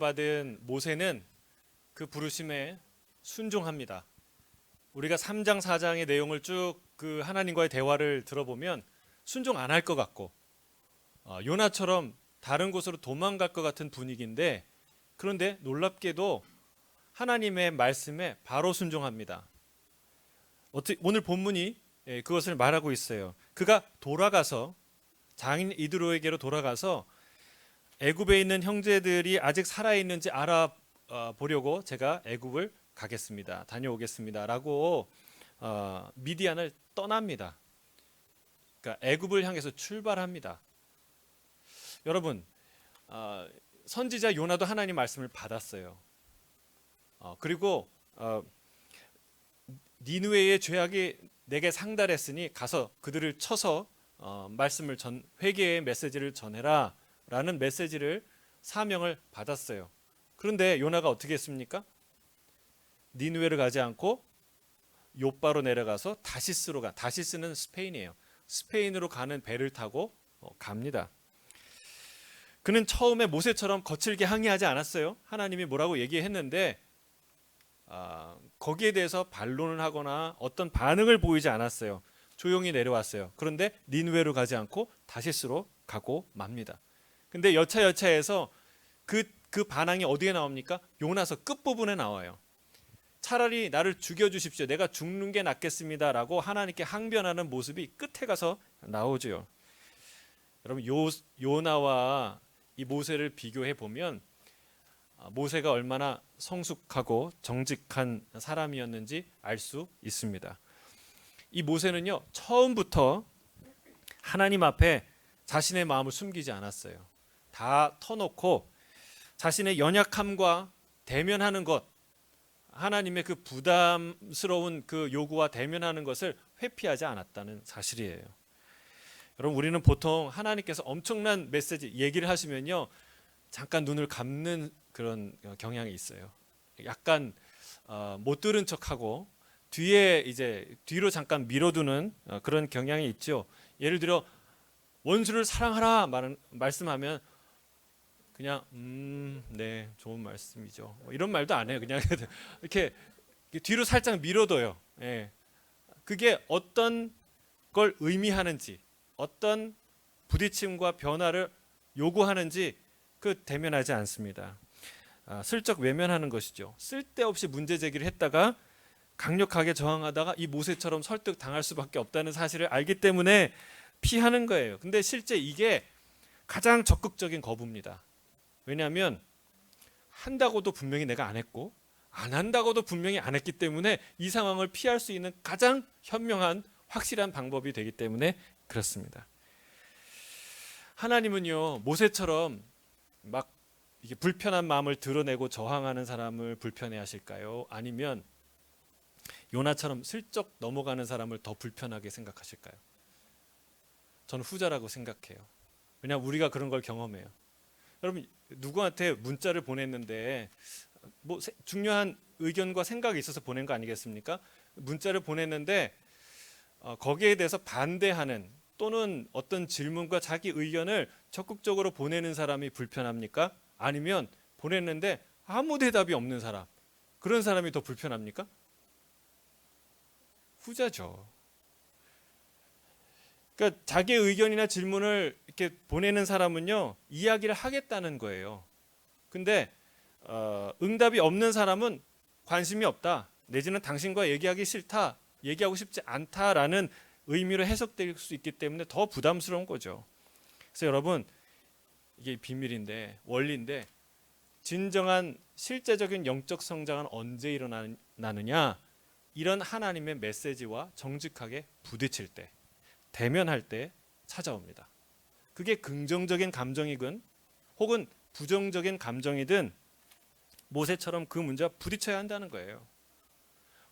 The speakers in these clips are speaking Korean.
받은 모세는 그 부르심에 순종합니다. 우리가 3장 4장의 내용을 쭉 그 하나님과의 대화를 들어보면 순종 안 할 것 같고 요나처럼 다른 곳으로 도망갈 것 같은 분위기인데, 그런데 놀랍게도 하나님의 말씀에 바로 순종합니다. 오늘 본문이 그것을 말하고 있어요. 그가 돌아가서 장인 이드로에게로 돌아가서 애굽에 있는 형제들이 아직 살아있는지 알아보려고 제가 애굽을 가겠습니다. 다녀오겠습니다. 라고 미디안을 떠납니다. 그러니까 애굽을 향해서 출발합니다. 여러분, 선지자 요나도 하나님 말씀을 받았어요. 그리고 니느웨의 죄악이 내게 상달했으니 가서 그들을 쳐서 말씀을 회개의 메시지를 전해라 라는 메시지를 사명을 받았어요. 그런데 요나가 어떻게 했습니까? 니느웨를 가지 않고 욥바로 내려가서 다시스는 스페인이에요. 스페인으로 가는 배를 타고 갑니다. 그는 처음에 모세처럼 거칠게 항의하지 않았어요. 하나님이 뭐라고 얘기했는데 거기에 대해서 반론을 하거나 어떤 반응을 보이지 않았어요. 조용히 내려왔어요. 그런데 니느웨로 가지 않고 다시스로 가고 맙니다. 근데 여차여차해서 그 반항이 어디에 나옵니까? 요나서 끝부분에 나와요. 차라리 나를 죽여주십시오. 내가 죽는 게 낫겠습니다. 라고 하나님께 항변하는 모습이 끝에 가서 나오죠. 여러분, 요나와 이 모세를 비교해 보면 모세가 얼마나 성숙하고 정직한 사람이었는지 알 수 있습니다. 이 모세는요, 처음부터 하나님 앞에 자신의 마음을 숨기지 않았어요. 다 터놓고 자신의 연약함과 대면하는 것, 하나님의 그 부담스러운 그 요구와 대면하는 것을 회피하지 않았다는 사실이에요. 여러분, 우리는 보통 하나님께서 엄청난 메시지 얘기를 하시면요, 잠깐 눈을 감는 그런 경향이 있어요. 약간 못 들은 척하고 뒤로 잠깐 밀어두는 그런 경향이 있죠. 예를 들어 원수를 사랑하라 말씀하면 그냥 네, 좋은 말씀이죠. 이런 말도 안 해요. 그냥 이렇게 뒤로 살짝 밀어둬요. 예. 그게 어떤 걸 의미하는지, 어떤 부딪힘과 변화를 요구하는지 대면하지 않습니다. 슬쩍 외면하는 것이죠. 쓸데없이 문제 제기를 했다가 강력하게 저항하다가 이 모세처럼 설득 당할 수밖에 없다는 사실을 알기 때문에 피하는 거예요. 근데 실제 이게 가장 적극적인 거부입니다. 왜냐하면 한다고도 분명히 내가 안 했고 안 한다고도 분명히 안 했기 때문에 이 상황을 피할 수 있는 가장 현명한 확실한 방법이 되기 때문에 그렇습니다. 하나님은요, 모세처럼 막 이게 불편한 마음을 드러내고 저항하는 사람을 불편해 하실까요? 아니면 요나처럼 슬쩍 넘어가는 사람을 더 불편하게 생각하실까요? 저는 후자라고 생각해요. 왜냐하면 우리가 그런 걸 경험해요. 여러분, 누구한테 문자를 보냈는데 뭐 중요한 의견과 생각이 있어서 보낸 거 아니겠습니까? 문자를 보냈는데 거기에 대해서 반대하는 또는 어떤 질문과 자기 의견을 적극적으로 보내는 사람이 불편합니까? 아니면 보냈는데 아무 대답이 없는 사람, 그런 사람이 더 불편합니까? 후자죠. 그러니까 자기의 의견이나 질문을 이렇게 보내는 사람은요, 이야기를 하겠다는 거예요. 근데 응답이 없는 사람은 관심이 없다, 내지는 당신과 얘기하기 싫다, 얘기하고 싶지 않다라는 의미로 해석될 수 있기 때문에 더 부담스러운 거죠. 그래서 여러분, 이게 비밀인데, 원리인데, 진정한 실제적인 영적 성장은 언제 일어나느냐? 이런 하나님의 메시지와 정직하게 부딪힐 때, 대면할 때 찾아옵니다. 그게 긍정적인 감정이든 혹은 부정적인 감정이든 모세처럼 그 문제와 부딪혀야 한다는 거예요.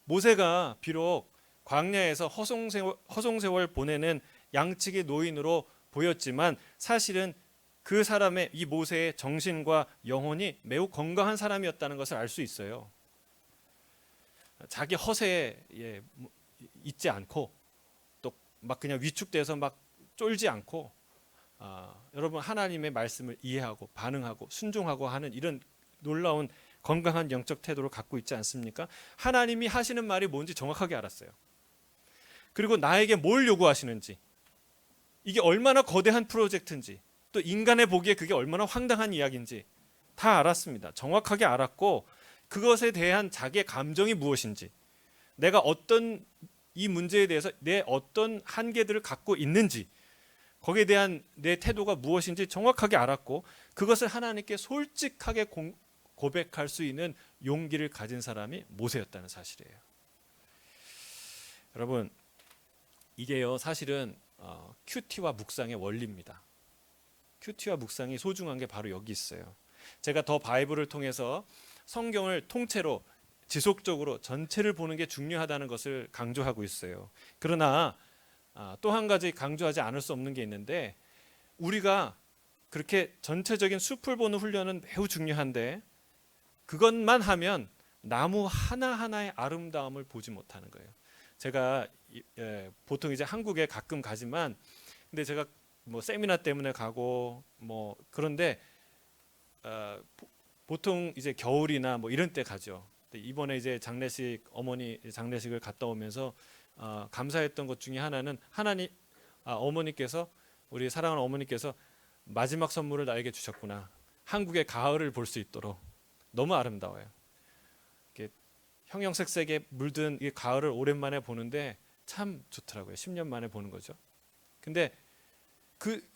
모세가 비록 광야에서 허송세월 보내는 양측의 노인으로 보였지만 사실은 그 사람의, 이 모세의 정신과 영혼이 매우 건강한 사람이었다는 것을 알 수 있어요. 자기 허세에 있지 않고 또 막 그냥 위축돼서 막 쫄지 않고 여러분, 하나님의 말씀을 이해하고 반응하고 순종하고 하는 이런 놀라운 건강한 영적 태도를 갖고 있지 않습니까? 하나님이 하시는 말이 뭔지 정확하게 알았어요. 그리고 나에게 뭘 요구하시는지, 이게 얼마나 거대한 프로젝트인지, 또 인간의 보기에 그게 얼마나 황당한 이야기인지 다 알았습니다. 정확하게 알았고, 그것에 대한 자기의 감정이 무엇인지, 내가 어떤 이 문제에 대해서 내 어떤 한계들을 갖고 있는지, 거기에 대한 내 태도가 무엇인지 정확하게 알았고, 그것을 하나님께 솔직하게 고백할 수 있는 용기를 가진 사람이 모세였다는 사실이에요. 여러분, 이게요 사실은 큐티와 묵상의 원리입니다. 큐티와 묵상이 소중한 게 바로 여기 있어요. 제가 더 바이블을 통해서 성경을 통째로 지속적으로 전체를 보는 게 중요하다는 것을 강조하고 있어요. 그러나 또 한 가지 강조하지 않을 수 없는 게 있는데, 우리가 그렇게 전체적인 숲을 보는 훈련은 매우 중요한데, 그것만 하면 나무 하나하나의 아름다움을 보지 못하는 거예요. 제가 보통 이제 한국에 가끔 가지만, 근데 제가 뭐 세미나 때문에 가고 뭐 그런데 보통 이제 겨울이나 뭐 이런 때 가죠. 이번에 이제 장례식, 어머니 장례식을 갔다 오면서 감사했던 것 중에 하나는 어머니께서, 우리 사랑하는 어머니께서 마지막 선물을 나에게 주셨구나. 한국의 가을을 볼 수 있도록. 너무 아름다워요. 이렇게 형형색색에 물든 이 가을을 오랜만에 보는데 참 좋더라고요. 10년 만에 보는 거죠. 근데 그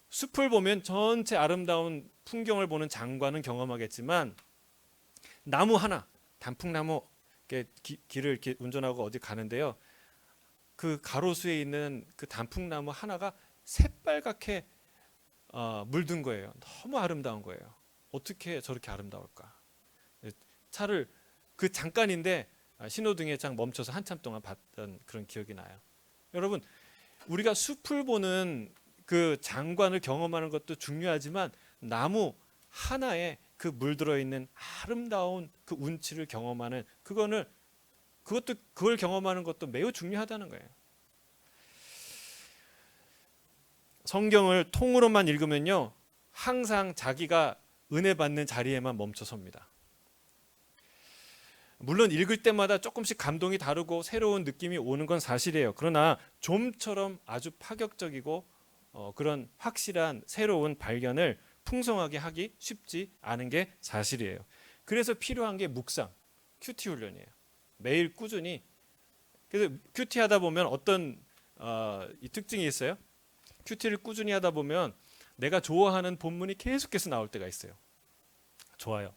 숲을 보면 전체 아름다운 풍경을 보는 장관은 경험하겠지만, 나무 하나, 단풍나무, 길을 이렇게 운전하고 어디 가는데요, 그 가로수에 있는 그 단풍나무 하나가 새빨갛게 물든 거예요. 너무 아름다운 거예요. 어떻게 저렇게 아름다울까? 차를 그 잠깐인데 신호등에 딱 멈춰서 한참 동안 봤던 그런 기억이 나요. 여러분, 우리가 숲을 보는 그 장관을 경험하는 것도 중요하지만, 나무 하나에 그 물들어 있는 아름다운 그 운치를 경험하는 그걸 경험하는 것도 매우 중요하다는 거예요. 성경을 통으로만 읽으면요, 항상 자기가 은혜 받는 자리에만 멈춰 섭니다. 물론 읽을 때마다 조금씩 감동이 다르고 새로운 느낌이 오는 건 사실이에요. 그러나 좀처럼 아주 파격적이고 그런 확실한 새로운 발견을 풍성하게 하기 쉽지 않은 게 사실이에요. 그래서 필요한 게 묵상, 큐티 훈련이에요. 매일 꾸준히. 그래서 큐티 하다 보면 어떤 이 특징이 있어요. 큐티를 꾸준히 하다 보면 내가 좋아하는 본문이 계속해서 나올 때가 있어요. 좋아요.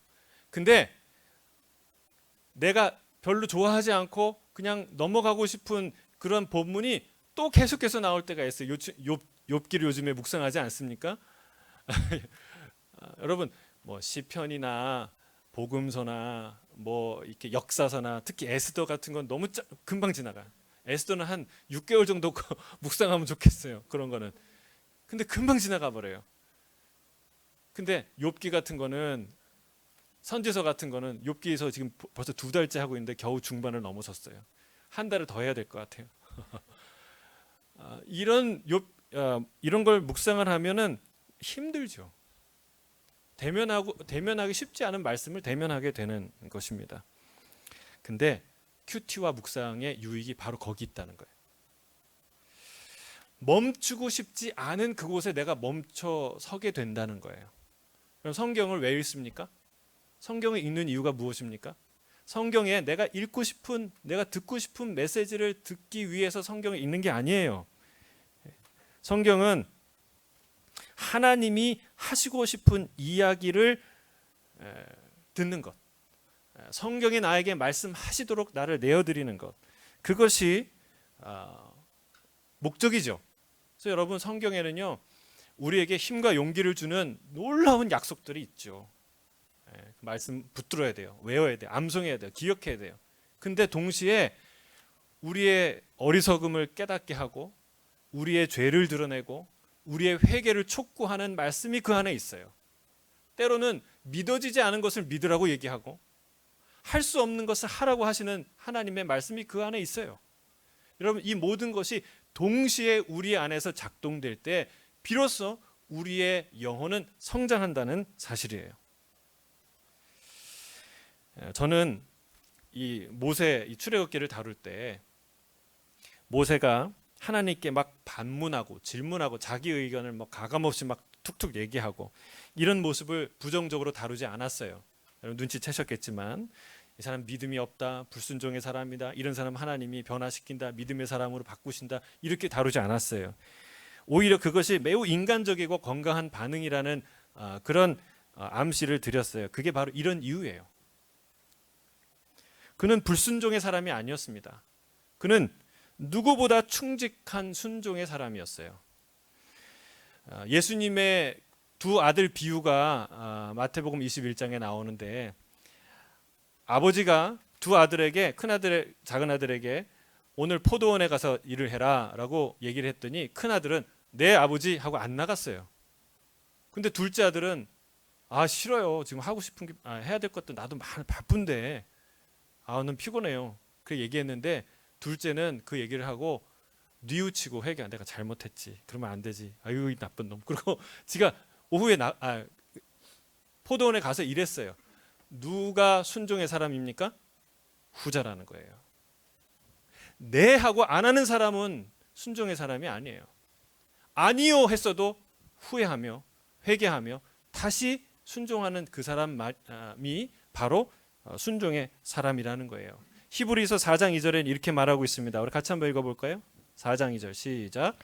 근데 내가 별로 좋아하지 않고 그냥 넘어가고 싶은 그런 본문이 또 계속해서 나올 때가 있어요. 욥기를 요즘에 묵상하지 않습니까? 여러분, 뭐 시편이나 복음서나 뭐 이렇게 역사서나 특히 에스더 같은 건 너무 금방 지나가. 에스더는 한 6개월 정도 묵상하면 좋겠어요. 그런 거는. 근데 금방 지나가 버려요. 근데 욥기 같은 거는, 선지서 같은 거는, 욥기에서 지금 벌써 2달째 하고 있는데 겨우 중반을 넘어섰어요. 한 달을 더 해야 될 것 같아요. 이런 걸 묵상을 하면은 힘들죠. 대면하기 쉽지 않은 말씀을 대면하게 되는 것입니다. 근데 큐티와 묵상의 유익이 바로 거기 있다는 거예요. 멈추고 싶지 않은 그곳에 내가 멈춰 서게 된다는 거예요. 그럼 성경을 왜 읽습니까? 성경을 읽는 이유가 무엇입니까? 성경에 내가 읽고 싶은, 내가 듣고 싶은 메시지를 듣기 위해서 성경을 읽는 게 아니에요. 성경은 하나님이 하시고 싶은 이야기를 듣는 것, 성경이 나에게 말씀하시도록 나를 내어드리는 것, 그것이 목적이죠. 그래서 여러분, 성경에는요 우리에게 힘과 용기를 주는 놀라운 약속들이 있죠. 말씀 붙들어야 돼요. 외워야 돼요. 암송해야 돼요. 기억해야 돼요. 근데 동시에 우리의 어리석음을 깨닫게 하고 우리의 죄를 드러내고 우리의 회개를 촉구하는 말씀이 그 안에 있어요. 때로는 믿어지지 않은 것을 믿으라고 얘기하고 할 수 없는 것을 하라고 하시는 하나님의 말씀이 그 안에 있어요. 여러분, 이 모든 것이 동시에 우리 안에서 작동될 때 비로소 우리의 영혼은 성장한다는 사실이에요. 저는 이 모세 이 출애굽기를 다룰 때 모세가 하나님께 막 반문하고 질문하고 자기 의견을 뭐 가감없이 막 툭툭 얘기하고 이런 모습을 부정적으로 다루지 않았어요. 여러분 눈치채셨겠지만 이 사람 믿음이 없다, 불순종의 사람이다, 이런 사람 하나님이 변화시킨다, 믿음의 사람으로 바꾸신다, 이렇게 다루지 않았어요. 오히려 그것이 매우 인간적이고 건강한 반응이라는 그런 암시를 드렸어요. 그게 바로 이런 이유예요. 그는 불순종의 사람이 아니었습니다. 그는 누구보다 충직한 순종의 사람이었어요. 예수님의 두 아들 비유가 마태복음 21장에 나오는데 아버지가 두 아들에게 큰아들 작은아들에게 오늘 포도원에 가서 일을 해라 라고 얘기를 했더니 큰아들은 네 아버지 하고 안 나갔어요. 근데 둘째 아들은 싫어요. 지금 하고 싶은 게 해야 될 것도 나도 바쁜데 는 피곤해요. 그렇게 얘기했는데 둘째는 그 얘기를 하고 뉘우치고 회개한 내가 잘못했지. 그러면 안 되지. 아유 이 나쁜 놈. 그리고 지가 오후에 포도원에 가서 일했어요. 누가 순종의 사람입니까? 후자라는 거예요. 네 하고 안 하는 사람은 순종의 사람이 아니에요. 아니요 했어도 후회하며 회개하며 다시 순종하는 그 사람이 바로 순종의 사람이라는 거예요. 히브리서 4장 2절에는 이렇게 말하고 있습니다. 우리 같이 한번 읽어볼까요? 4장 2절 시작.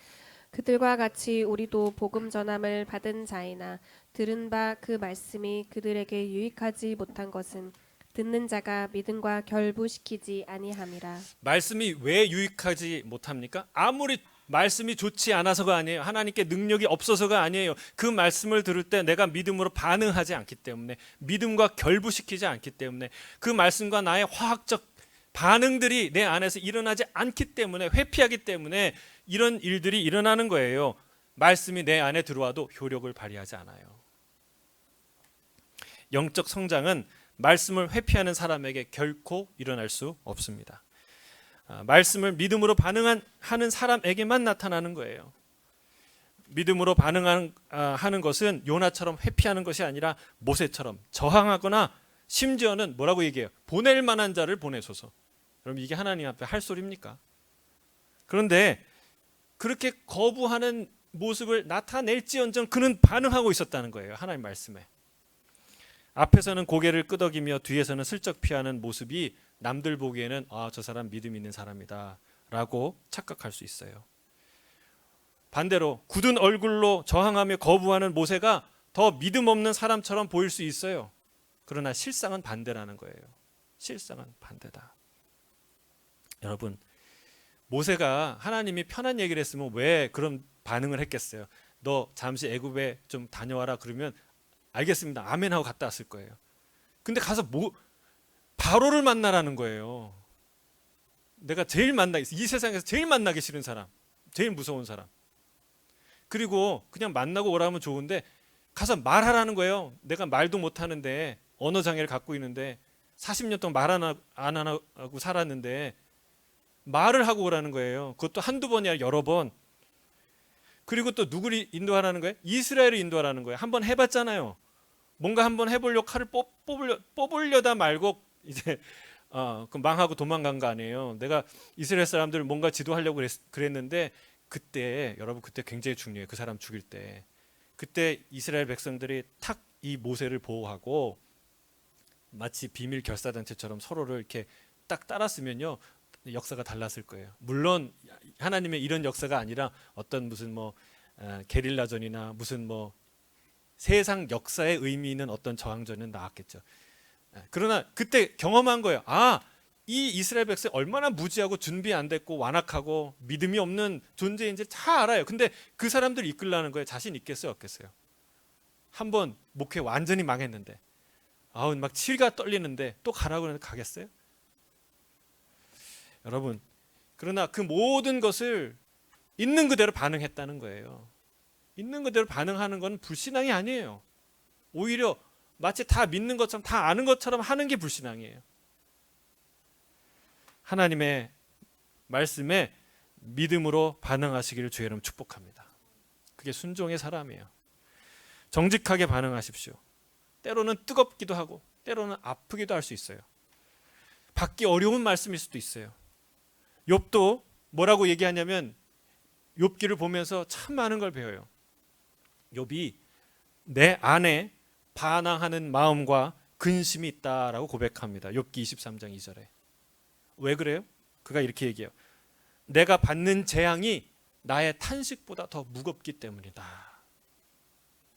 그들과 같이 우리도 복음 전함을 받은 자이나 들은 바 그 말씀이 그들에게 유익하지 못한 것은 듣는 자가 믿음과 결부시키지 아니함이라. 말씀이 왜 유익하지 못합니까? 아무리 말씀이 좋지 않아서가 아니에요. 하나님께 능력이 없어서가 아니에요. 그 말씀을 들을 때 내가 믿음으로 반응하지 않기 때문에, 믿음과 결부시키지 않기 때문에, 그 말씀과 나의 화학적 반응들이 내 안에서 일어나지 않기 때문에, 회피하기 때문에 이런 일들이 일어나는 거예요. 말씀이 내 안에 들어와도 효력을 발휘하지 않아요. 영적 성장은 말씀을 회피하는 사람에게 결코 일어날 수 없습니다. 말씀을 믿음으로 반응하는 사람에게만 나타나는 거예요. 믿음으로 반응하는 것은 요나처럼 회피하는 것이 아니라 모세처럼 저항하거나 심지어는 뭐라고 얘기해요? 보낼 만한 자를 보내소서. 여러분 이게 하나님 앞에 할 소리입니까? 그런데 그렇게 거부하는 모습을 나타낼지언정 그는 반응하고 있었다는 거예요. 하나님 말씀에. 앞에서는 고개를 끄덕이며 뒤에서는 슬쩍 피하는 모습이 남들 보기에는 저 사람 믿음 있는 사람이다 라고 착각할 수 있어요. 반대로 굳은 얼굴로 저항하며 거부하는 모세가 더 믿음 없는 사람처럼 보일 수 있어요. 그러나 실상은 반대라는 거예요. 실상은 반대다. 여러분 모세가 하나님이 편한 얘기를 했으면 왜 그런 반응을 했겠어요? 너 잠시 애굽에 좀 다녀와라 그러면 알겠습니다. 아멘 하고 갔다 왔을 거예요. 근데 가서 바로를 만나라는 거예요. 내가 이 세상에서 제일 만나기 싫은 사람, 제일 무서운 사람. 그리고 그냥 만나고 오라면 좋은데 가서 말하라는 거예요. 내가 말도 못하는데 언어 장애를 갖고 있는데 40년 동안 말 안 하고 살았는데 말을 하고 오라는 거예요. 그것도 한두 번이 아니라 여러 번. 그리고 또 누구를 인도하라는 거예요? 이스라엘을 인도하라는 거예요. 한번 해봤잖아요. 뭔가 한번 해보려고 칼을 뽑으려다 말고 이제 그 망하고 도망간 거 아니에요. 내가 이스라엘 사람들을 뭔가 지도하려고 그랬는데 그때 여러분 그때 굉장히 중요해요. 그 사람 죽일 때. 그때 이스라엘 백성들이 탁 이 모세를 보호하고 마치 비밀 결사단체처럼 서로를 이렇게 딱 따랐으면요. 역사가 달랐을 거예요. 물론 하나님의 이런 역사가 아니라 어떤 무슨 게릴라전이나 무슨 세상 역사에 의미 있는 어떤 저항전은 나왔겠죠. 그러나 그때 경험한 거예요. 이 이스라엘 백성 얼마나 무지하고 준비 안 됐고 완악하고 믿음이 없는 존재인지 다 알아요. 근데 그 사람들 이끌라는 거에 자신 있겠어요, 없겠어요? 한번 목회 완전히 망했는데 막 치가 떨리는데 또 가라고 하는데 가겠어요? 여러분 그러나 그 모든 것을 있는 그대로 반응했다는 거예요. 있는 그대로 반응하는 건 불신앙이 아니에요. 오히려 마치 다 믿는 것처럼 다 아는 것처럼 하는 게 불신앙이에요. 하나님의 말씀에 믿음으로 반응하시기를 주의 이름으로 축복합니다. 그게 순종의 사람이에요. 정직하게 반응하십시오. 때로는 뜨겁기도 하고 때로는 아프기도 할 수 있어요. 받기 어려운 말씀일 수도 있어요. 욥도 뭐라고 얘기하냐면 욥기를 보면서 참 많은 걸 배워요. 욥이 내 안에 반항하는 마음과 근심이 있다라고 고백합니다. 욥기 23장 2절에. 왜 그래요? 그가 이렇게 얘기해요. 내가 받는 재앙이 나의 탄식보다 더 무겁기 때문이다.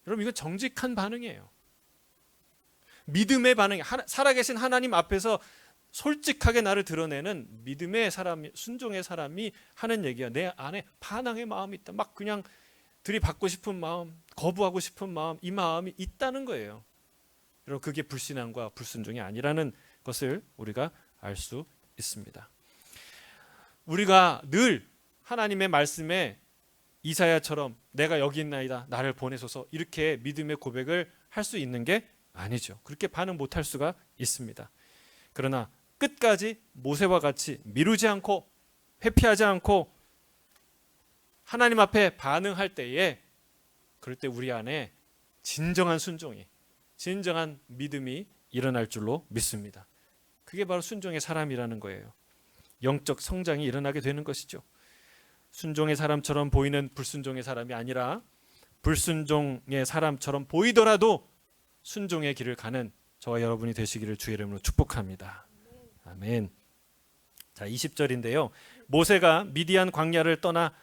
여러분, 이건 정직한 반응이에요. 믿음의 반응이, 살아계신 하나님 앞에서 솔직하게 나를 드러내는 믿음의 사람, 순종의 사람이 하는 얘기야. 내 안에 반항의 마음이 있다. 막 그냥 들이받고 싶은 마음, 거부하고 싶은 마음, 이 마음이 있다는 거예요. 여러분, 그게 불신앙과 불순종이 아니라는 것을 우리가 알 수 있습니다. 우리가 늘 하나님의 말씀에 이사야처럼 내가 여기 있나이다, 나를 보내소서, 이렇게 믿음의 고백을 할 수 있는 게 아니죠. 그렇게 반응 못할 수가 있습니다. 그러나 끝까지 모세와 같이 미루지 않고 회피하지 않고 하나님 앞에 반응할 때에, 그럴 때 우리 안에 진정한 순종이, 진정한 믿음이 일어날 줄로 믿습니다. 그게 바로 순종의 사람이라는 거예요. 영적 성장이 일어나게 되는 것이죠. 순종의 사람처럼 보이는 불순종의 사람이 아니라 불순종의 사람처럼 보이더라도 순종의 길을 가는 저와 여러분이 되시기를 주의 이름으로 축복합니다. 아멘. 자, 20절인데요. 모세가 미디안 광야를 떠나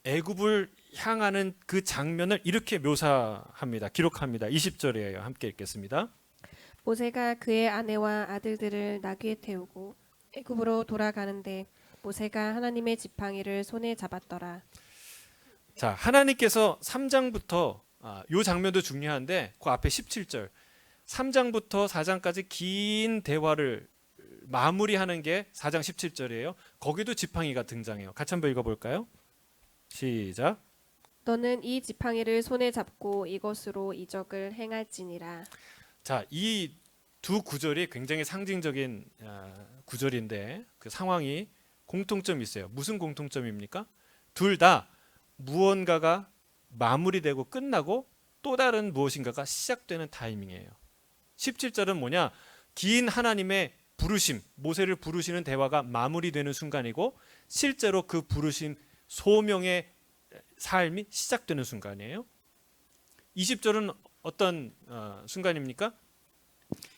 애굽을 향하는 그 장면을 이렇게 묘사합니다. 기록합니다. 20절이에요. 함께 읽겠습니다. 모세가 그의 아내와 아들들을 나귀에 태우고 애굽으로 돌아가는데 모세가 하나님의 지팡이를 손에 잡았더라. 자, 하나님께서 3장부터 이 장면도 중요한데 그 앞에 17절 3장부터 4장까지 긴 대화를 마무리하는 게 4장 17절이에요. 거기도 지팡이가 등장해요. 같이 한번 읽어볼까요? 시작. 너는 이 지팡이를 손에 잡고 이것으로 이적을 행할지니라. 자, 이 두 구절이 굉장히 상징적인 구절인데 그 상황이 공통점이 있어요. 무슨 공통점입니까? 둘 다 무언가가 마무리되고 끝나고 또 다른 무엇인가가 시작되는 타이밍이에요. 17절은 뭐냐? 긴 하나님의 부르심, 모세를 부르시는 대화가 마무리되는 순간이고 실제로 그 부르심 소명의 삶이 시작되는 순간이에요. 20절은 어떤 순간입니까?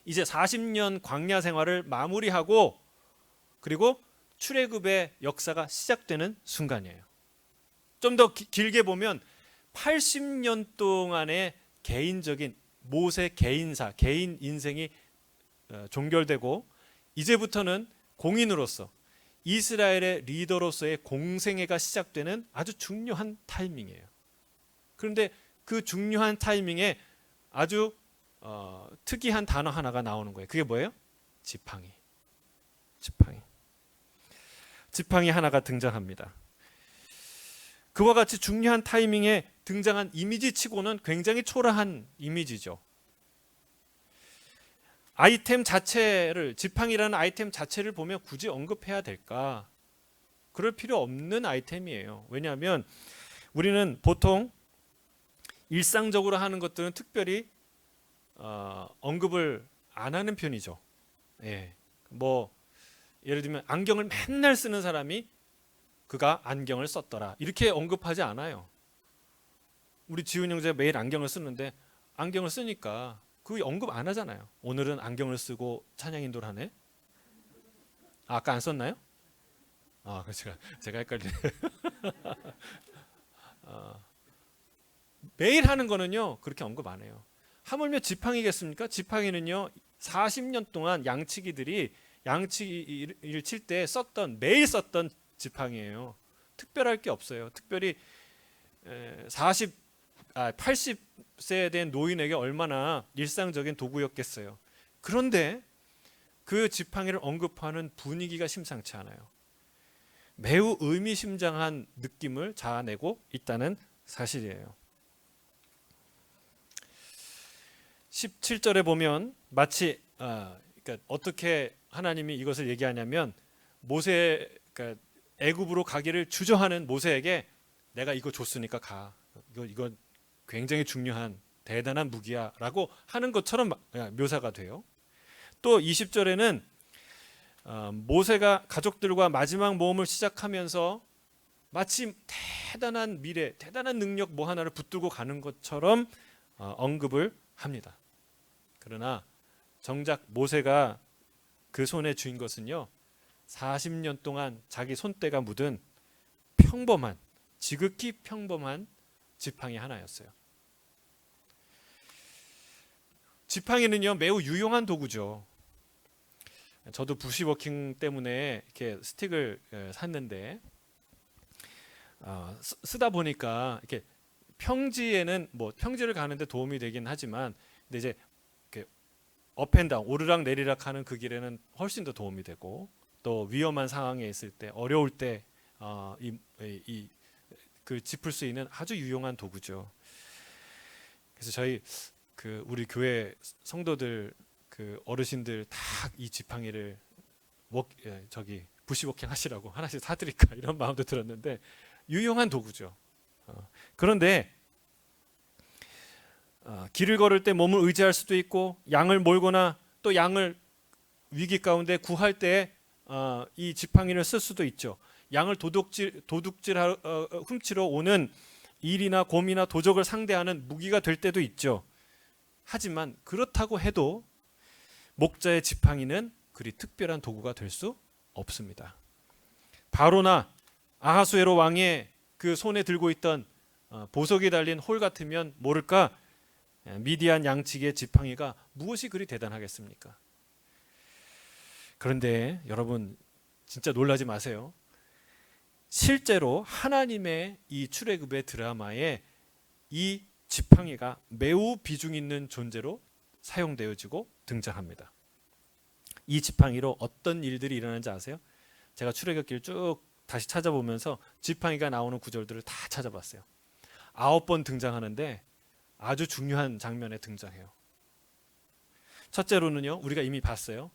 이제 40년 광야 생활을 마무리하고 그리고 출애굽의 역사가 시작되는 순간이에요. 좀 더 길게 보면 80년 동안의 개인적인 모세 개인사, 개인 인생이 종결되고 이제부터는 공인으로서 이스라엘의 리더로서의 공생애가 시작되는 아주 중요한 타이밍이에요. 그런데 그 중요한 타이밍에 아주 특이한 단어 하나가 나오는 거예요. 그게 뭐예요? 지팡이. 지팡이 하나가 등장합니다. 그와 같이 중요한 타이밍에 등장한 이미지치고는 굉장히 초라한 이미지죠. 아이템 자체를, 지팡이라는 아이템 자체를 보면 굳이 언급해야 될까? 그럴 필요 없는 아이템이에요. 왜냐하면 우리는 보통 일상적으로 하는 것들은 특별히 언급을 안 하는 편이죠. 예. 뭐 예를 들면 안경을 맨날 쓰는 사람이 그가 안경을 썼더라 이렇게 언급하지 않아요. 우리 지훈 형제가 매일 안경을 쓰는데 안경을 쓰니까 그 언급 안 하잖아요. 오늘은 안경을 쓰고 찬양 인도를 하네. 아까 안 썼나요? 제가 헷갈리네. 매일 하는 거는요 그렇게 언급 안 해요. 하물며 지팡이겠습니까? 지팡이는요 40년 동안 양치기들이 양치기를 칠 때 매일 썼던 지팡이에요. 특별할 게 없어요. 특별히 80세 된 노인에게 얼마나 일상적인 도구였겠어요. 그런데 그 지팡이를 언급하는 분위기가 심상치 않아요. 매우 의미심장한 느낌을 자아내고 있다는 사실이에요. 17절에 보면 마치 그러니까 어떻게 하나님이 이것을 얘기하냐면 그러니까 애굽으로 가기를 주저하는 모세에게 내가 이거 줬으니까 가. 이거 굉장히 중요한 대단한 무기야라고 하는 것처럼 묘사가 돼요. 또 20절에는 모세가 가족들과 마지막 모험을 시작하면서 마치 대단한 미래, 대단한 능력 뭐 하나를 붙들고 가는 것처럼 언급을 합니다. 그러나 정작 모세가 그 손에 쥔 것은요, 40년 동안 자기 손때가 묻은 평범한, 지극히 평범한 지팡이 하나였어요. 지팡이는요, 매우 유용한 도구죠. 저도 부시워킹 때문에 이렇게 스틱을 샀는데 쓰다 보니까 이렇게 평지에는 뭐 평지를 가는데 도움이 되긴 하지만, 근데 이제 이렇게 업앤다운, 오르락 내리락 하는 그 길에는 훨씬 더 도움이 되고, 또 위험한 상황에 있을 때, 어려울 때 그 짚을 수 있는 아주 유용한 도구죠. 그래서 저희 우리 교회 성도들 어르신들 다 이 지팡이를 부시워킹 하시라고 하나씩 사드릴까 이런 마음도 들었는데, 유용한 도구죠. 그런데 길을 걸을 때 몸을 의지할 수도 있고, 양을 몰거나 또 양을 위기 가운데 구할 때 이 지팡이를 쓸 수도 있죠. 양을 훔치러 오는 일이나 곰이나 도적을 상대하는 무기가 될 때도 있죠. 하지만 그렇다고 해도 목자의 지팡이는 그리 특별한 도구가 될 수 없습니다. 바로나 아하수에로 왕의 그 손에 들고 있던 보석이 달린 홀 같으면 모를까, 미디안 양치기의 지팡이가 무엇이 그리 대단하겠습니까? 그런데 여러분 진짜 놀라지 마세요. 실제로 하나님의 이 출애굽의 드라마에 이 지팡이가 매우 비중 있는 존재로 사용되어지고 등장합니다. 이 지팡이로 어떤 일들이 일어나는지 아세요? 제가 출애굽기를 쭉 다시 찾아보면서 지팡이가 나오는 구절들을 다 찾아봤어요. 9번 등장하는데 아주 중요한 장면에 등장해요. 첫째로는요, 우리가 이미 봤어요.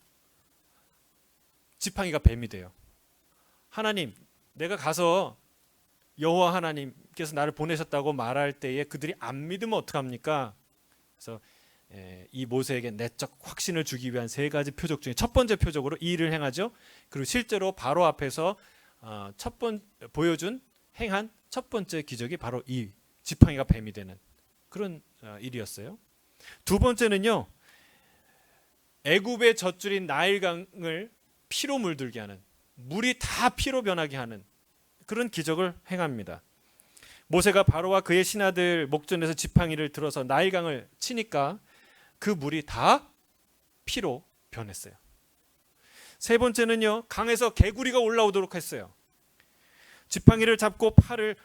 지팡이가 뱀이 돼요. 하나님, 내가 가서 여호와 하나님께서 나를 보내셨다고 말할 때에 그들이 안 믿으면 어떡합니까? 그래서 이 모세에게 내적 확신을 주기 위한 3가지 표적 중에 첫 번째 표적으로 이 일을 행하죠. 그리고 실제로 바로 앞에서 행한 첫 번째 기적이 바로 이 지팡이가 뱀이 되는 그런 일이었어요. 두 번째는요, 애굽의 젖줄인 나일강을 피로 물들게 하는, 물이 다 피로 변하게 하는 그런 기적을 행합니다. 모세가 바로와 그의 신하들 목전에서 지팡이를 들어서 나일강을 치니까 그 물이 다 피로 변했어요. 세 번째는요, 강에서 개구리가 올라오도록 했어요. 지팡이를 잡고 팔을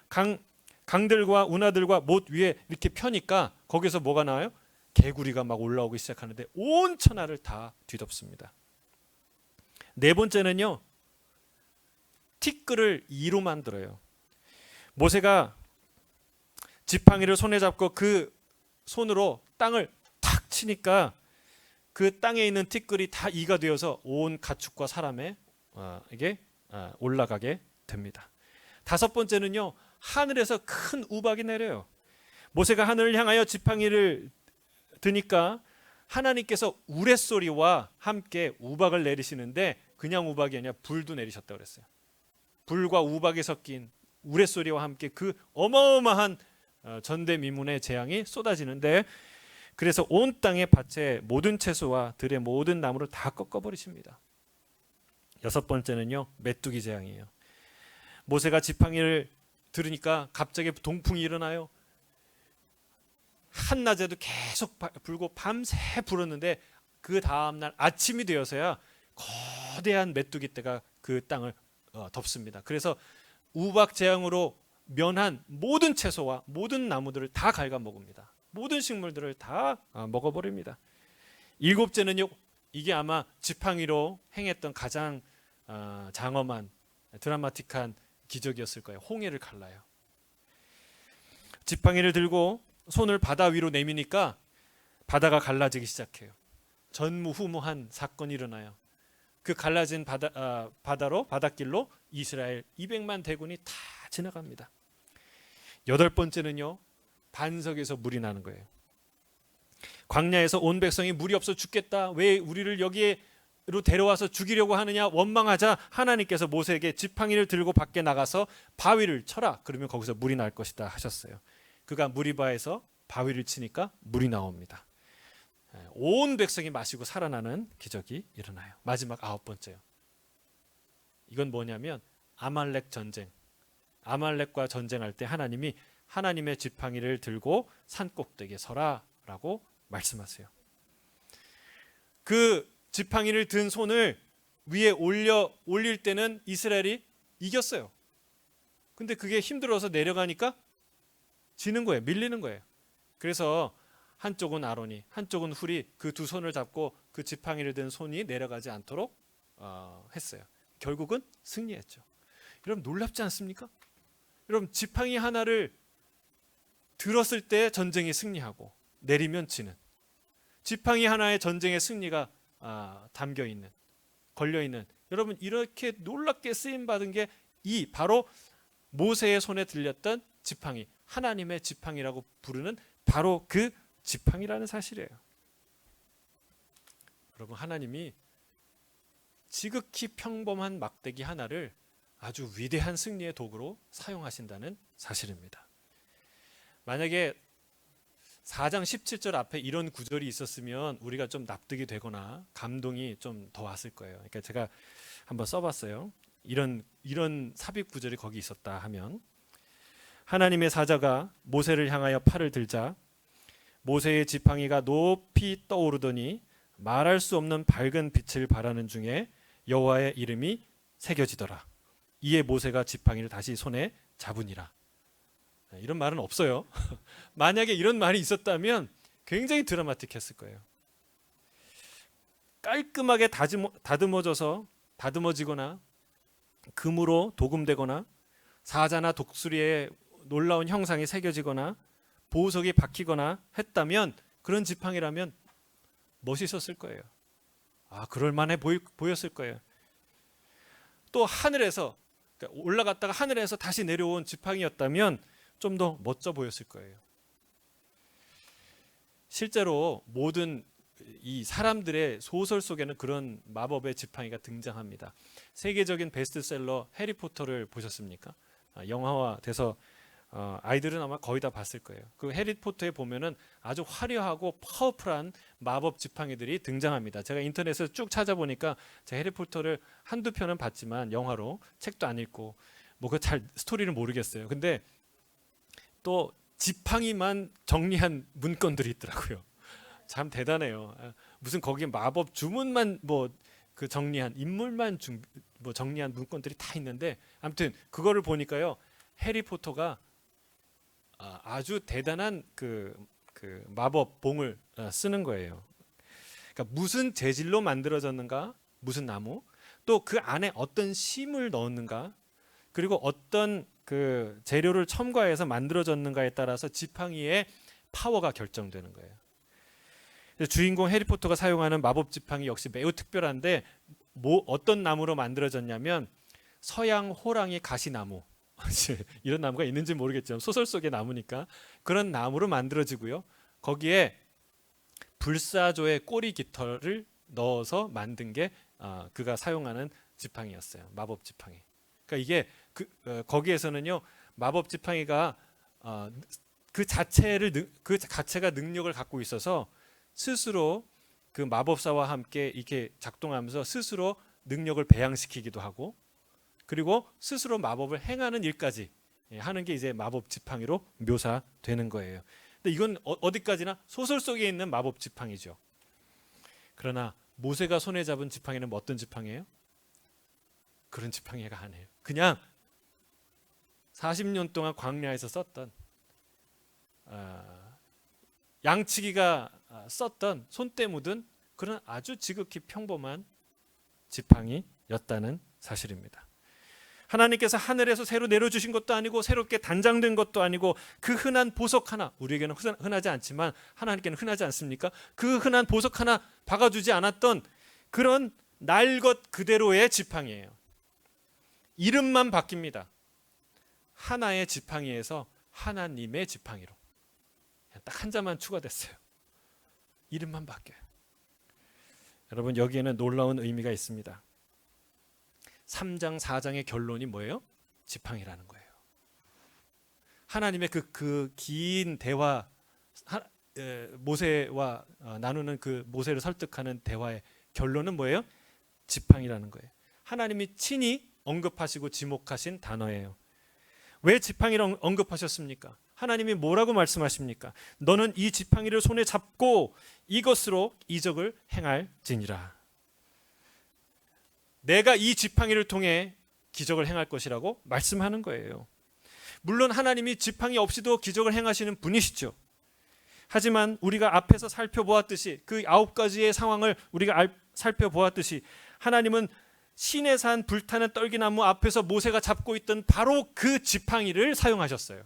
강들과 운하들과 못 위에 이렇게 펴니까 거기서 뭐가 나와요? 개구리가 막 올라오기 시작하는데 온 천하를 다 뒤덮습니다. 네 번째는요, 티끌을 이로 만들어요. 모세가 지팡이를 손에 잡고 그 손으로 땅을 탁 치니까 그 땅에 있는 티끌이 다 이가 되어서 온 가축과 사람에게 올라가게 됩니다. 다섯 번째는요, 하늘에서 큰 우박이 내려요. 모세가 하늘을 향하여 지팡이를 드니까 하나님께서 우레소리와 함께 우박을 내리시는데, 그냥 우박이 아니라 불도 내리셨다고 그랬어요. 불과 우박이 섞인 우레소리와 함께 그 어마어마한 전대미문의 재앙이 쏟아지는데, 그래서 온 땅의 밭의 모든 채소와 들의 모든 나무를 다 꺾어버리십니다. 여섯 번째는요, 메뚜기 재앙이에요. 모세가 지팡이를 들으니까 갑자기 동풍이 일어나요. 한낮에도 계속 불고 밤새 불었는데 그 다음날 아침이 되어서야 거대한 메뚜기 떼가 그 땅을 덮습니다. 그래서 우박 재앙으로 면한 모든 채소와 모든 나무들을 다 갉아먹습니다. 모든 식물들을 다 먹어버립니다. 일곱째는요, 이게 아마 지팡이로 행했던 가장 장엄한 드라마틱한 기적이었을 거예요. 홍해를 갈라요. 지팡이를 들고 손을 바다 위로 내미니까 바다가 갈라지기 시작해요. 전무후무한 사건이 일어나요. 그 갈라진 바닷길로 이스라엘 200만 대군이 다 지나갑니다. 여덟 번째는요, 반석에서 물이 나는 거예요. 광야에서 온 백성이 물이 없어 죽겠다. 왜 우리를 여기로 데려와서 죽이려고 하느냐 원망하자 하나님께서 모세에게 지팡이를 들고 밖에 나가서 바위를 쳐라. 그러면 거기서 물이 날 것이다 하셨어요. 그가 무리바에서 바위를 치니까 물이 나옵니다. 온 백성이 마시고 살아나는 기적이 일어나요. 마지막 9번째요. 이건 뭐냐면 아말렉 전쟁. 아말렉과 전쟁할 때 하나님이 하나님의 지팡이를 들고 산 꼭대기에 서라라고 말씀하세요. 그 지팡이를 든 손을 위에 올릴 때는 이스라엘이 이겼어요. 근데 그게 힘들어서 내려가니까 지는 거예요. 밀리는 거예요. 그래서 한쪽은 아론이, 한쪽은 훌이 그 두 손을 잡고 그 지팡이를 든 손이 내려가지 않도록 했어요. 결국은 승리했죠. 여러분 놀랍지 않습니까? 여러분 지팡이 하나를 들었을 때 전쟁이 승리하고 내리면 지는, 지팡이 하나의 전쟁의 승리가 담겨 있는, 걸려 있는, 여러분 이렇게 놀랍게 쓰임 받은 게 이 바로 모세의 손에 들렸던 지팡이, 하나님의 지팡이라고 부르는 바로 그 지팡이라는 사실이에요. 여러분 하나님이 지극히 평범한 막대기 하나를 아주 위대한 승리의 도구로 사용하신다는 사실입니다. 만약에 4장 17절 앞에 이런 구절이 있었으면 우리가 좀 납득이 되거나 감동이 좀 더 왔을 거예요. 그러니까 제가 한번 써봤어요. 이런 삽입 구절이 거기 있었다 하면, 하나님의 사자가 모세를 향하여 팔을 들자 모세의 지팡이가 높이 떠오르더니 말할 수 없는 밝은 빛을 발하는 중에 여호와의 이름이 새겨지더라. 이에 모세가 지팡이를 다시 손에 잡으니라. 이런 말은 없어요. 만약에 이런 말이 있었다면 굉장히 드라마틱했을 거예요. 깔끔하게 다듬어지거나 금으로 도금되거나 사자나 독수리의 놀라운 형상이 새겨지거나 보석이 박히거나 했다면, 그런 지팡이라면 멋있었을 거예요. 그럴만해 보였을 거예요. 또 하늘에서, 그러니까 올라갔다가 하늘에서 다시 내려온 지팡이였다면 좀 더 멋져 보였을 거예요. 실제로 모든 이 사람들의 소설 속에는 그런 마법의 지팡이가 등장합니다. 세계적인 베스트셀러 해리포터를 보셨습니까? 영화화돼서 아이들은 아마 거의 다 봤을 거예요. 그 해리포터에 보면은 아주 화려하고 파워풀한 마법 지팡이들이 등장합니다. 제가 인터넷에서 쭉 찾아보니까 제가 해리포터를 한두 편은 봤지만 영화로, 책도 안 읽고 뭐 그 잘 스토리를 모르겠어요. 근데 또 지팡이만 정리한 문건들이 있더라고요. 참 대단해요. 무슨 거기에 마법 주문만 뭐 그 정리한, 인물만 뭐 정리한 문건들이 다 있는데, 아무튼 그거를 보니까요, 해리포터가 아주 대단한 그 마법 봉을 쓰는 거예요. 그러니까 무슨 재질로 만들어졌는가, 무슨 나무, 또 그 안에 어떤 심을 넣었는가, 그리고 어떤 그 재료를 첨가해서 만들어졌는가에 따라서 지팡이의 파워가 결정되는 거예요. 주인공 해리포터가 사용하는 마법 지팡이 역시 매우 특별한데, 어떤 나무로 만들어졌냐면 서양 호랑이 가시나무, 이런 나무가 있는지 모르겠지만 소설 속의 나무니까 그런 나무로 만들어지고요. 거기에 불사조의 꼬리 깃털을 넣어서 만든 게 그가 사용하는 지팡이였어요. 마법 지팡이. 그러니까 이게 거기에서는요, 마법 지팡이가 그 자체가 능력을 갖고 있어서 스스로 그 마법사와 함께 이렇게 작동하면서 스스로 능력을 배양시키기도 하고, 그리고 스스로 마법을 행하는 일까지 하는 게 이제 마법 지팡이로 묘사되는 거예요. 근데 이건 어디까지나 소설 속에 있는 마법 지팡이죠. 그러나 모세가 손에 잡은 지팡이는 어떤 지팡이예요? 그런 지팡이가 아니에요. 그냥 40년 동안 광야에서 썼던, 양치기가 썼던, 손때 묻은 그런 아주 지극히 평범한 지팡이였다는 사실입니다. 하나님께서 하늘에서 새로 내려주신 것도 아니고 새롭게 단장된 것도 아니고 그 흔한 보석 하나, 우리에게는 흔하지 않지만 하나님께는 흔하지 않습니까? 그 흔한 보석 하나 박아주지 않았던 그런 날 것 그대로의 지팡이예요. 이름만 바뀝니다. 하나의 지팡이에서 하나님의 지팡이로 딱 한 자만 추가됐어요. 이름만 바뀌어요. 여러분, 여기에는 놀라운 의미가 있습니다. 3장 4장의 결론이 뭐예요? 지팡이라는 거예요. 하나님의 그 긴 대화, 모세와 나누는 그 모세를 설득하는 대화의 결론은 뭐예요? 지팡이라는 거예요. 하나님이 친히 언급하시고 지목하신 단어예요. 왜 지팡이를 언급하셨습니까? 하나님이 뭐라고 말씀하십니까? 너는 이 지팡이를 손에 잡고 이것으로 이적을 행할지니라. 내가 이 지팡이를 통해 기적을 행할 것이라고 말씀하는 거예요. 물론 하나님이 지팡이 없이도 기적을 행하시는 분이시죠. 하지만 우리가 앞에서 살펴보았듯이 그 9가지의 상황을 우리가 살펴보았듯이 하나님은 시내산 불타는 떨기나무 앞에서 모세가 잡고 있던 바로 그 지팡이를 사용하셨어요.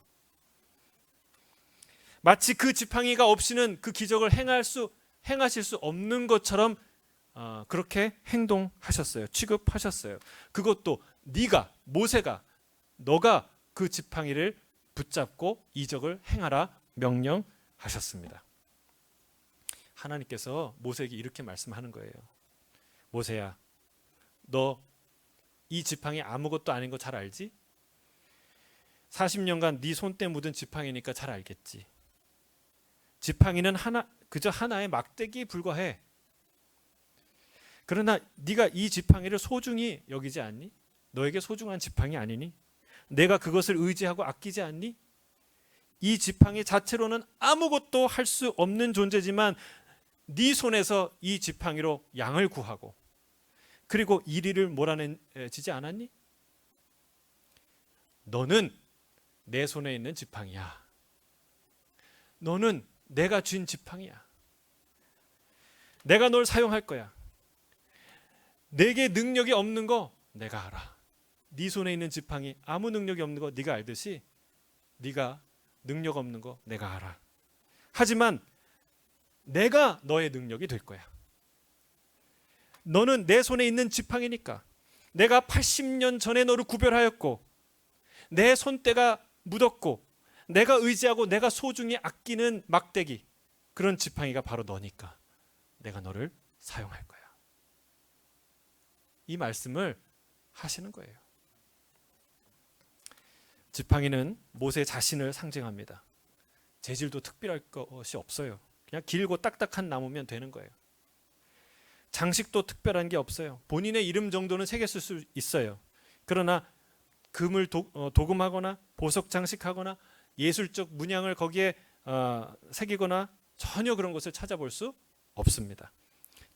마치 그 지팡이가 없이는 그 기적을 행하실 수 없는 것처럼 그렇게 행동하셨어요. 취급하셨어요. 그것도 모세가 너가 그 지팡이를 붙잡고 이적을 행하라 명령하셨습니다. 하나님께서 모세에게 이렇게 말씀하는 거예요. 모세야, 너 이 지팡이 아무것도 아닌 거 잘 알지? 40년간 네 손때 묻은 지팡이니까 잘 알겠지. 지팡이는 그저 하나의 막대기에 불과해. 그러나 네가 이 지팡이를 소중히 여기지 않니? 너에게 소중한 지팡이 아니니? 내가 그것을 의지하고 아끼지 않니? 이 지팡이 자체로는 아무것도 할 수 없는 존재지만 네 손에서 이 지팡이로 양을 구하고 그리고 이리를 몰아내지 않았니? 너는 내 손에 있는 지팡이야. 너는 내가 쥔 지팡이야. 내가 널 사용할 거야. 내게 능력이 없는 거 내가 알아. 네 손에 있는 지팡이 아무 능력이 없는 거 네가 알듯이 네가 능력 없는 거 내가 알아. 하지만 내가 너의 능력이 될 거야. 너는 내 손에 있는 지팡이니까 내가 80년 전에 너를 구별하였고 내 손때가 묻었고 내가 의지하고 내가 소중히 아끼는 막대기, 그런 지팡이가 바로 너니까 내가 너를 사용할 거야. 이 말씀을 하시는 거예요. 지팡이는 모세 자신을 상징합니다. 재질도 특별할 것이 없어요. 그냥 길고 딱딱한 나무면 되는 거예요. 장식도 특별한 게 없어요. 본인의 이름 정도는 새겼을 수 있어요. 그러나 금을 도금하거나 보석 장식하거나 예술적 문양을 거기에 새기거나 전혀 그런 것을 찾아볼 수 없습니다.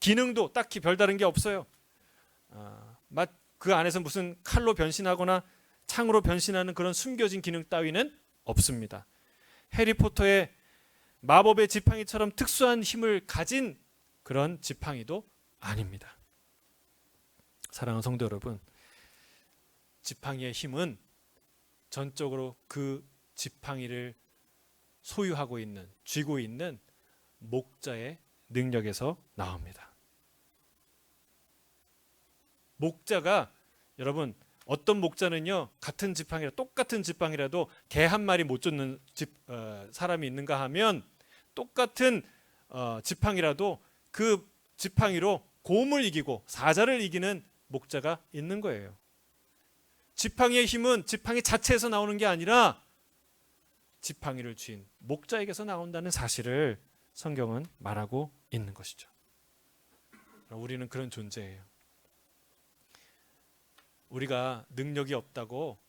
기능도 딱히 별다른 게 없어요. 그 안에서 무슨 칼로 변신하거나 창으로 변신하는 그런 숨겨진 기능 따위는 없습니다. 해리포터의 마법의 지팡이처럼 특수한 힘을 가진 그런 지팡이도 아닙니다. 사랑하는 성도 여러분, 지팡이의 힘은 전적으로 그 지팡이를 소유하고 있는, 쥐고 있는 목자의 능력에서 나옵니다. 목자가, 여러분, 어떤 목자는요, 똑같은 지팡이라도 개 한 마리 못 쫓는 사람이 있는가 하면 똑같은 지팡이라도 그 지팡이로 곰을 이기고 사자를 이기는 목자가 있는 거예요. 지팡이의 힘은 지팡이 자체에서 나오는 게 아니라 지팡이를 쥔 목자에게서 나온다는 사실을 성경은 말하고 있는 것이죠. 우리는 그런 존재예요. 우리가 능력이 없다고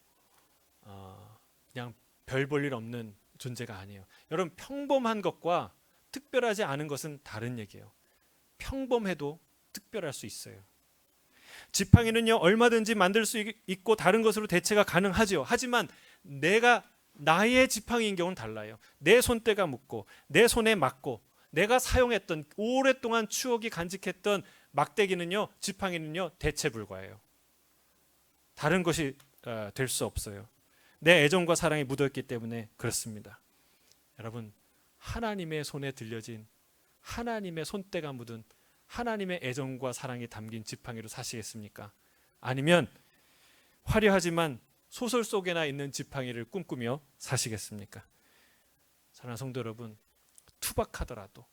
그냥 별 볼 일 없는 존재가 아니에요. 여러분, 평범한 것과 특별하지 않은 것은 다른 얘기예요. 평범해도 특별할 수 있어요. 지팡이는요, 얼마든지 만들 수 있고 다른 것으로 대체가 가능하죠. 하지만 나의 지팡이인 경우는 달라요. 내 손때가 묻고 내 손에 맞고 내가 사용했던, 오랫동안 추억이 간직했던 막대기는요, 지팡이는요, 대체 불가예요. 다른 것이 될 수 없어요. 내 애정과 사랑이 묻어있기 때문에 그렇습니다. 여러분, 하나님의 손에 들려진, 하나님의 손때가 묻은 하나님의 애정과 사랑이 담긴 지팡이로 사시겠습니까? 아니면 화려하지만 소설 속에나 있는 지팡이를 꿈꾸며 사시겠습니까? 사랑하는 성도 여러분, 투박하더라도,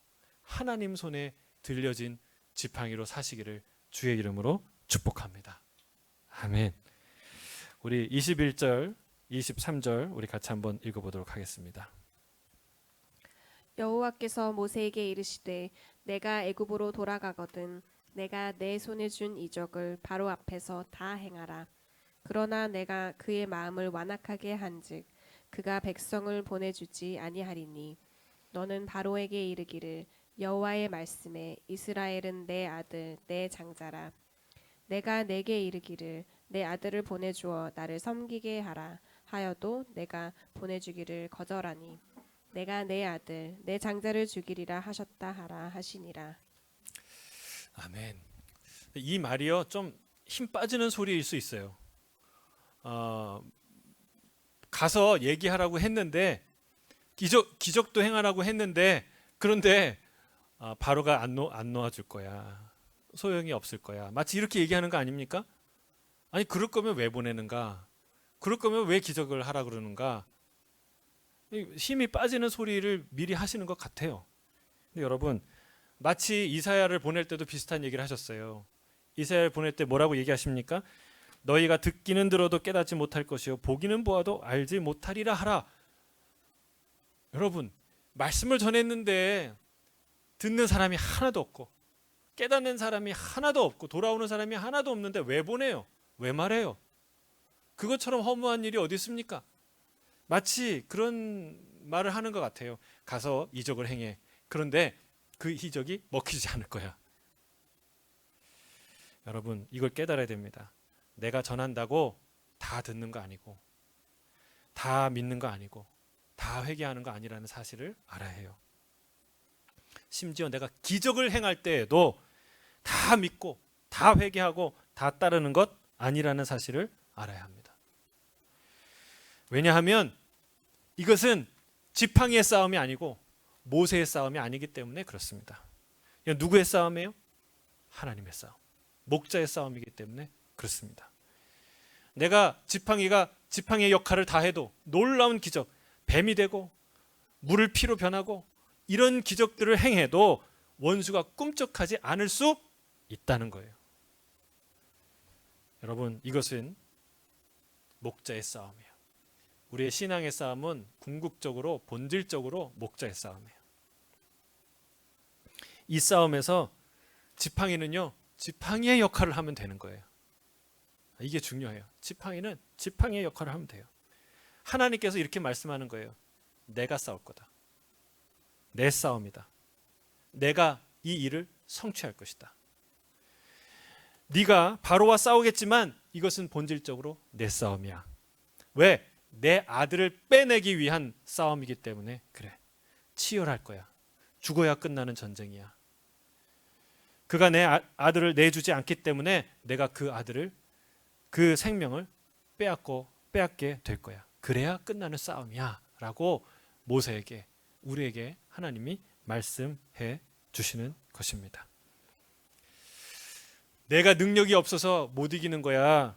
하나님 손에 들려진 지팡이로 사시기를 주의 이름으로 축복합니다. 아멘. 우리 21절, 23절 우리 같이 한번 읽어보도록 하겠습니다. 여호와께서 모세에게 이르시되 내가 애굽으로 돌아가거든 내가 내 손에 준 이적을 바로 앞에서 다 행하라. 그러나 내가 그의 마음을 완악하게 한즉 그가 백성을 보내주지 아니하리니 너는 바로에게 이르기를 여호와의 말씀에 이스라엘은 내 아들 내 장자라. 내가 내게 이르기를 내 아들을 보내주어 나를 섬기게 하라 하여도 내가 보내주기를 거절하니 내가 내 아들 내 장자를 죽이리라 하셨다 하라 하시니라. 아멘. 이 말이요 좀 힘 빠지는 소리일 수 있어요. 가서 얘기하라고 했는데 기적도 행하라고 했는데 그런데 바로가 안 놓아줄 거야. 소용이 없을 거야. 마치 이렇게 얘기하는 거 아닙니까? 아니 그럴 거면 왜 보내는가? 그럴 거면 왜 기적을 하라 그러는가? 힘이 빠지는 소리를 미리 하시는 것 같아요. 근데 여러분 마치 이사야를 보낼 때도 비슷한 얘기를 하셨어요. 이사야를 보낼 때 뭐라고 얘기하십니까? 너희가 듣기는 들어도 깨닫지 못할 것이요 보기는 보아도 알지 못하리라 하라. 여러분 말씀을 전했는데 듣는 사람이 하나도 없고 깨닫는 사람이 하나도 없고 돌아오는 사람이 하나도 없는데 왜 보내요? 왜 말해요? 그것처럼 허무한 일이 어디 있습니까? 마치 그런 말을 하는 것 같아요. 가서 이적을 행해. 그런데 그 이적이 먹히지 않을 거야. 여러분 이걸 깨달아야 됩니다. 내가 전한다고 다 듣는 거 아니고 다 믿는 거 아니고 다 회개하는 거 아니라는 사실을 알아야 해요. 심지어 내가 기적을 행할 때에도 다 믿고 다 회개하고 다 따르는 것 아니라는 사실을 알아야 합니다. 왜냐하면 이것은 지팡이의 싸움이 아니고 모세의 싸움이 아니기 때문에 그렇습니다. 이건 누구의 싸움이에요? 하나님의 싸움. 목자의 싸움이기 때문에 그렇습니다. 내가 지팡이의 역할을 다 해도 놀라운 기적, 뱀이 되고 물을 피로 변하고 이런 기적들을 행해도 원수가 꿈쩍하지 않을 수 있다는 거예요. 여러분 이것은 목자의 싸움이에요. 우리의 신앙의 싸움은 궁극적으로 본질적으로 목자의 싸움이에요. 이 싸움에서 지팡이는요 지팡이의 역할을 하면 되는 거예요. 이게 중요해요. 지팡이는 지팡이의 역할을 하면 돼요. 하나님께서 이렇게 말씀하는 거예요. 내가 싸울 거다. 내 싸움이다. 내가 이 일을 성취할 것이다. 네가 바로와 싸우겠지만 이것은 본질적으로 내 싸움이야. 왜? 내 아들을 빼내기 위한 싸움이기 때문에 그래. 치열할 거야. 죽어야 끝나는 전쟁이야. 그가 내 아들을 내주지 않기 때문에 내가 그 생명을 빼앗게 될 거야. 그래야 끝나는 싸움이야 라고 모세에게 우리에게 하나님이 말씀해 주시는 것입니다. 내가 능력이 없어서 못 이기는 거야.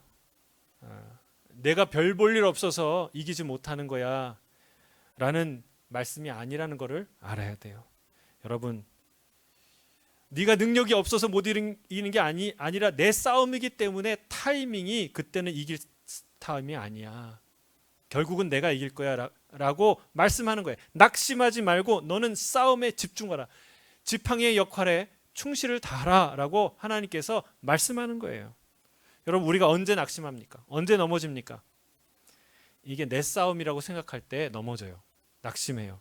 내가 별 볼 일 없어서 이기지 못하는 거야 라는 말씀이 아니라는 것을 알아야 돼요. 여러분 네가 능력이 없어서 못 이기는 게 아니라 내 싸움이기 때문에 타이밍이 그때는 이길 타임이 아니야. 결국은 내가 이길 거야 라고 말씀하는 거예요. 낙심하지 말고 너는 싸움에 집중하라. 지팡이의 역할에 충실을 다하라 라고 하나님께서 말씀하는 거예요. 여러분 우리가 언제 낙심합니까? 언제 넘어집니까? 이게 내 싸움이라고 생각할 때 넘어져요. 낙심해요.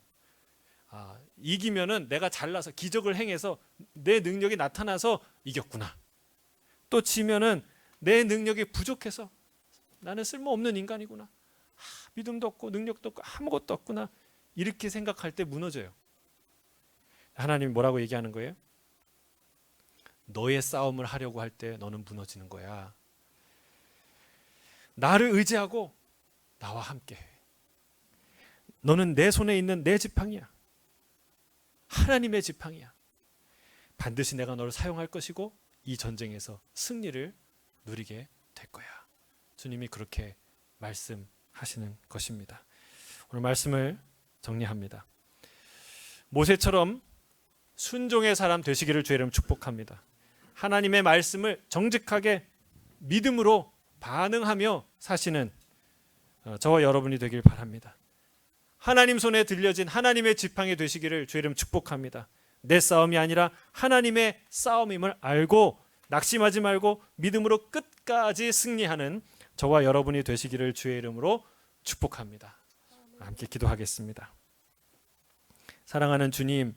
이기면은 내가 잘나서 기적을 행해서 내 능력이 나타나서 이겼구나. 또 지면은 내 능력이 부족해서 나는 쓸모없는 인간이구나. 믿음도 없고 능력도 없고 아무것도 없구나. 이렇게 생각할 때 무너져요. 하나님이 뭐라고 얘기하는 거예요? 너의 싸움을 하려고 할 때 너는 무너지는 거야. 나를 의지하고 나와 함께 해. 너는 내 손에 있는 내 지팡이야. 하나님의 지팡이야. 반드시 내가 너를 사용할 것이고 이 전쟁에서 승리를 누리게 될 거야. 주님이 그렇게 말씀하시는 것입니다. 오늘 말씀을 정리합니다. 모세처럼 순종의 사람 되시기를 주의 이름 축복합니다. 하나님의 말씀을 정직하게 믿음으로 반응하며 사시는 저와 여러분이 되길 바랍니다. 하나님 손에 들려진 하나님의 지팡이 되시기를 주의 이름 축복합니다. 내 싸움이 아니라 하나님의 싸움임을 알고 낙심하지 말고 믿음으로 끝까지 승리하는 저와 여러분이 되시기를 주의 이름으로 축복합니다. 함께 기도하겠습니다. 사랑하는 주님,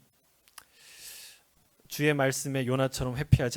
주의 말씀에 요나처럼 회피하지